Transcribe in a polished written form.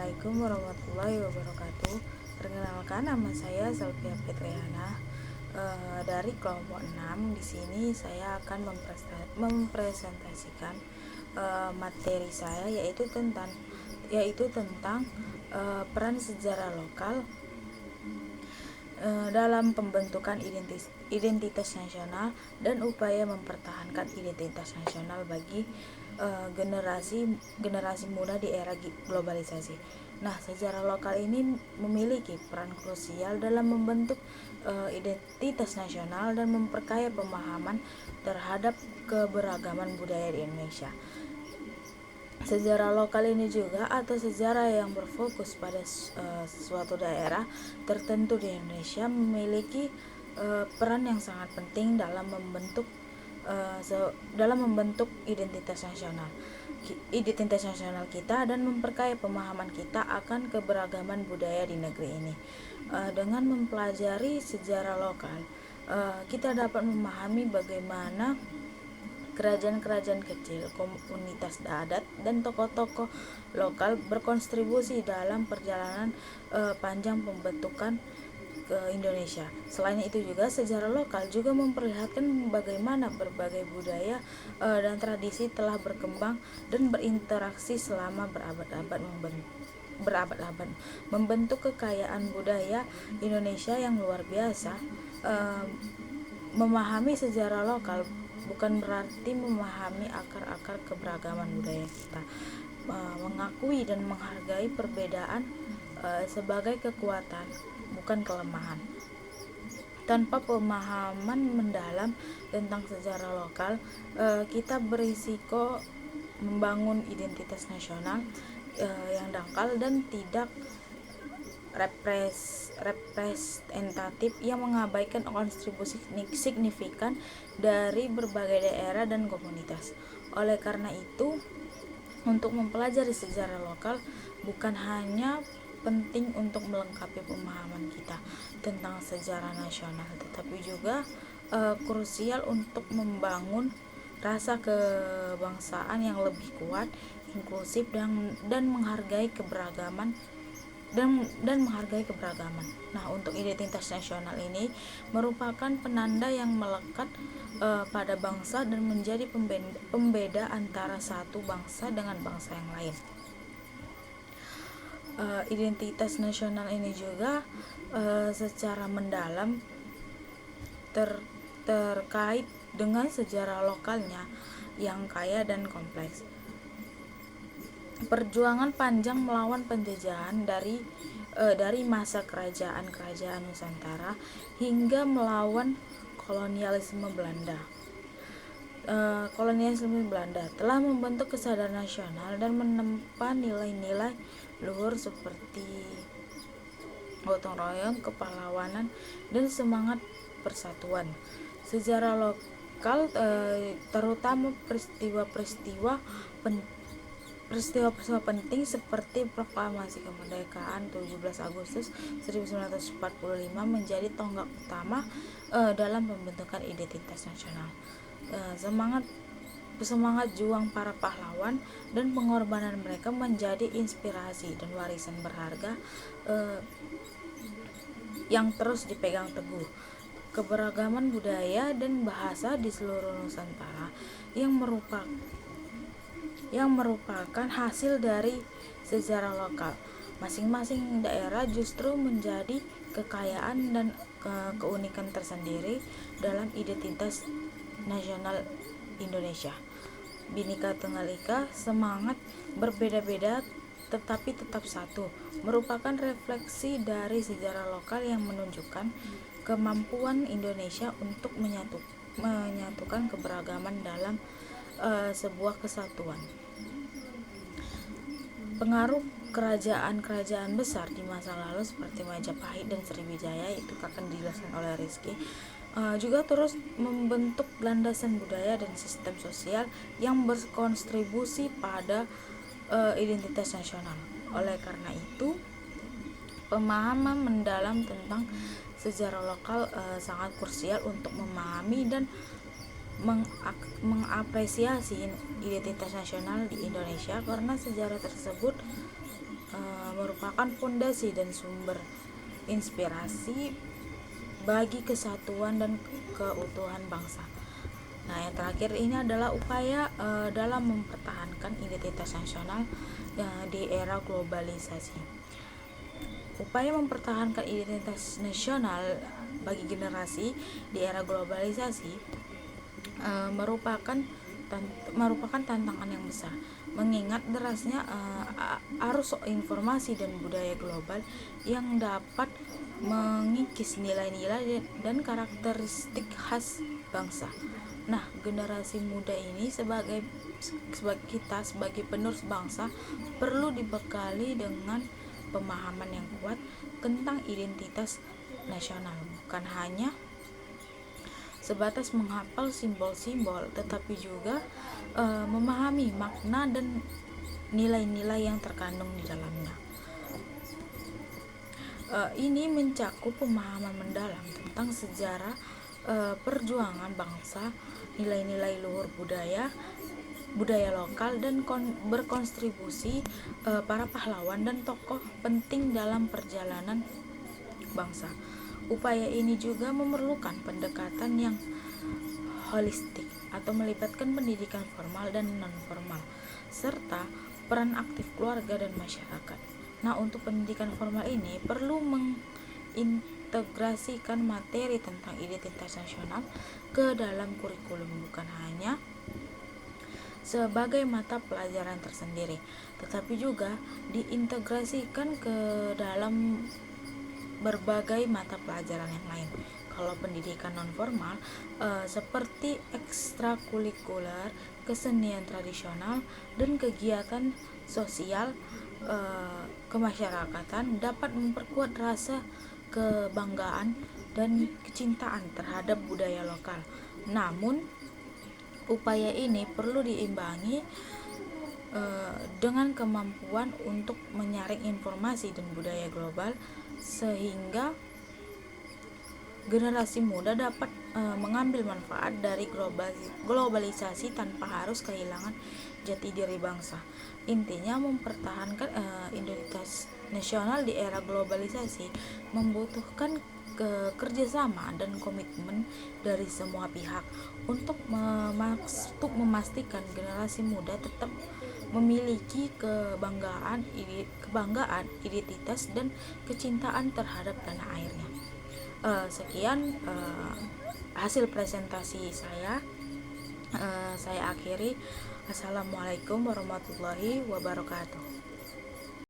Assalamualaikum warahmatullahi wabarakatuh. Perkenalkan, nama saya Selvia Fitriana dari kelompok 6. Di sini saya akan mempresentasikan materi saya yaitu tentang peran sejarah lokal dalam pembentukan identitas nasional dan upaya mempertahankan identitas nasional bagi generasi muda di era globalisasi. Nah, sejarah lokal ini memiliki peran krusial dalam membentuk identitas nasional dan memperkaya pemahaman terhadap keberagaman budaya di Indonesia. Sejarah lokal ini juga atau sejarah yang berfokus pada suatu daerah tertentu di Indonesia memiliki peran yang sangat penting dalam membentuk identitas nasional kita dan memperkaya pemahaman kita akan keberagaman budaya di negeri ini. Dengan mempelajari sejarah lokal, kita dapat memahami bagaimana kerajaan-kerajaan kecil, komunitas adat, dan tokoh-tokoh lokal berkontribusi dalam perjalanan panjang pembentukan ke Indonesia. Selain itu juga sejarah lokal juga memperlihatkan bagaimana berbagai budaya dan tradisi telah berkembang dan berinteraksi selama berabad-abad membentuk kekayaan budaya Indonesia yang luar biasa. Memahami sejarah lokal bukan berarti memahami akar-akar keberagaman budaya kita. Mengakui dan menghargai perbedaan sebagai kekuatan, bukan kelemahan. Tanpa pemahaman mendalam tentang sejarah lokal, kita berisiko membangun identitas nasional yang dangkal dan tidak representatif yang mengabaikan kontribusi signifikan dari berbagai daerah dan komunitas. Oleh karena itu, untuk mempelajari sejarah lokal bukan hanya penting untuk melengkapi pemahaman kita tentang sejarah nasional, tetapi juga krusial untuk membangun rasa kebangsaan yang lebih kuat, inklusif dan menghargai keberagaman. Nah, untuk identitas nasional ini merupakan penanda yang melekat pada bangsa dan menjadi pembeda antara satu bangsa dengan bangsa yang lain. Identitas nasional ini juga secara mendalam terkait dengan sejarah lokalnya yang kaya dan kompleks. Perjuangan panjang melawan penjajahan dari masa kerajaan Nusantara hingga melawan kolonialisme Belanda. Telah membentuk kesadaran nasional dan menempa nilai-nilai luhur seperti gotong royong, kepahlawanan, dan semangat persatuan. Sejarah lokal, terutama peristiwa penting seperti proklamasi kemerdekaan 17 Agustus 1945 menjadi tonggak utama dalam pembentukan identitas nasional. Semangat juang para pahlawan dan pengorbanan mereka menjadi inspirasi dan warisan berharga yang terus dipegang teguh. Keberagaman budaya dan bahasa di seluruh Nusantara yang merupakan hasil dari sejarah lokal. Masing-masing daerah justru menjadi kekayaan dan keunikan tersendiri dalam identitas nasional Indonesia. Bhinneka Tunggal Ika, semangat berbeda-beda tetapi tetap satu, merupakan refleksi dari sejarah lokal yang menunjukkan kemampuan Indonesia untuk menyatukan keberagaman dalam sebuah kesatuan. Pengaruh kerajaan-kerajaan besar di masa lalu seperti Majapahit dan Sriwijaya itu akan dijelaskan oleh Rizky, juga terus membentuk landasan budaya dan sistem sosial yang berkontribusi pada identitas nasional. Oleh karena itu, pemahaman mendalam tentang sejarah lokal sangat krusial untuk memahami dan mengapresiasi identitas nasional di Indonesia, karena sejarah tersebut merupakan fondasi dan sumber inspirasi bagi kesatuan dan keutuhan bangsa. Nah, yang terakhir ini adalah upaya dalam mempertahankan identitas nasional di era globalisasi. Upaya mempertahankan identitas nasional bagi generasi di era globalisasi merupakan tantangan yang besar, mengingat derasnya arus informasi dan budaya global yang dapat mengikis nilai-nilai dan karakteristik khas bangsa. Nah, generasi muda ini sebagai kita sebagai penerus bangsa perlu dibekali dengan pemahaman yang kuat tentang identitas nasional, bukan hanya sebatas menghafal simbol-simbol, tetapi juga memahami makna dan nilai-nilai yang terkandung di dalamnya. Ini mencakup pemahaman mendalam tentang sejarah perjuangan bangsa, nilai-nilai luhur budaya lokal, dan berkontribusi para pahlawan dan tokoh penting dalam perjalanan bangsa. Upaya ini juga memerlukan pendekatan yang holistik atau melibatkan pendidikan formal dan non-formal serta peran aktif keluarga dan masyarakat. Nah, untuk pendidikan formal ini perlu mengintegrasikan materi tentang identitas nasional ke dalam kurikulum, bukan hanya sebagai mata pelajaran tersendiri, tetapi juga diintegrasikan ke dalam berbagai mata pelajaran yang lain. Kalau pendidikan non-formal seperti ekstrakurikuler, kesenian tradisional, dan kegiatan sosial kemasyarakatan dapat memperkuat rasa kebanggaan dan kecintaan terhadap budaya lokal. Namun, upaya ini perlu diimbangi dengan kemampuan untuk menyaring informasi dan budaya global sehingga generasi muda dapat mengambil manfaat dari globalisasi tanpa harus kehilangan jati diri bangsa. Intinya, mempertahankan identitas nasional di era globalisasi membutuhkan kerjasama dan komitmen dari semua pihak untuk memastikan generasi muda tetap memiliki kebanggaan, identitas, dan kecintaan terhadap tanah airnya. Sekian hasil presentasi saya. Saya akhiri. Assalamualaikum warahmatullahi wabarakatuh.